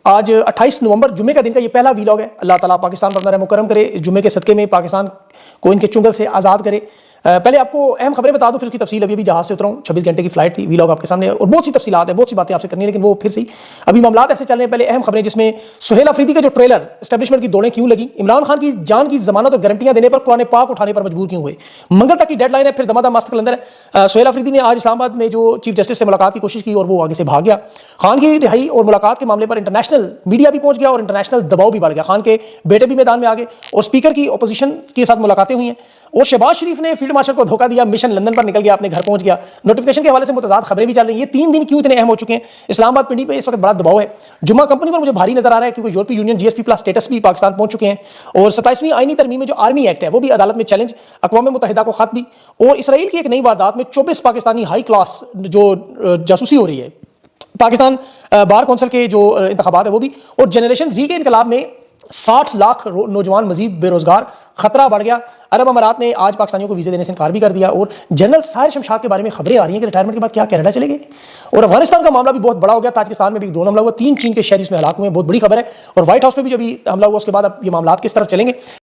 आज 28 नवंबर जुम्मे का दिन का ये पहला वीलॉग है। अल्लाह ताला पाकिस्तान पर अपना रहम करम करे, इस जुम्मे के सदक़े में पाकिस्तान को इनके चुंगल से आज़ाद करे। पहले आपको अहम खबरें बता दूं, फिर उसकी तफसील। अभी जहाज से उतरा हूं, 26 घंटे की फ्लाइट थी। वीलॉग आपके सामने और बहुत सी तफसीलात है, बहुत सी बातें आपसे करनी है, लेकिन वो फिर से अभी मामलात ऐसे चल रहे हैं। पहले अहम खबरें, जिसमें सुहेल अफरीदी का जो ट्रेलर एस्टेब्लिशमेंट की दौड़ें क्यों लगी, इमरान खान की जान की जमानत और गारंटियां देने पर कुरान पाक उठाने पर मजबूर क्यों हुए, मंगल तक की डेडलाइन है, फिर दमादम मस्त कलंदर है। सुहेल अफरीदी ने आज इस्लामाबाद में जो चीफ जस्टिस से मुलाकात की कोशिश की और वो आगे से भाग गया। खान की रिहाई और मुलाकात के मामले पर इंटरनेशनल मीडिया भी पहुंच गया और इंटरनेशनल दबाव भी बढ़ गया। खान के बेटे भी मैदान में आ गए और स्पीकर की अपोजिशन के साथ मुलाकातें हुई हैं। और शहबाज शरीफ ने फील्ड मार्शल को धोखा दिया, मिशन लंदन पर निकल गया, अपने घर पहुंच गया। नोटिफिकेशन के हवाले से मुतज़ाद खबरें भी चल रही हैं। ये 3 दिन क्यों इतने अहम हो चुके हैं? इस्लामाबाद पिंडी पे इस वक्त बड़ा दबाव है। जुम्मा कंपनी पर मुझे भारी नजर आ रहा है, क्योंकि यूरोपीय यूनियन जीएसपी प्लस स्टेटस भी पाकिस्तान पहुंच चुके हैं। और 27वीं आईनी तरमीम में जो आर्मी एक्ट है वो भी अदालत में चैलेंज, अक़वाम मुत्तहिदा को खत भी। और इसराइल की एक नई वारदात में 24 पाकिस्तानी हाई क्लास जो जासूसी हो रही है। पाकिस्तान बार कौंसिल के जो इंतखाबात है वो भी। और जनरेशन जी के इनकलाब में 60 लाख नौजवान मजीद बेरोजगार, खतरा बढ़ गया। अरब अमारात ने आज पाकिस्तानियों को वीजे देने से इनकार भी कर दिया। और जनरल साहिर शमशाद के बारे में खबरें आ रही हैं कि रिटायरमेंट के बाद क्या कनाडा चले गए। और अफगानिस्तान का मामला भी बहुत बड़ा हो गया। ताजिकिस्तान में भी ड्रोन हमला हुआ, 3 चीन के शहरी इसमें हलाक हुए, बहुत बड़ी खबर है। और व्हाइट हाउस में भी जो भी हमला हुआ उसके बाद अब ये मामला किस तरफ चलेंगे।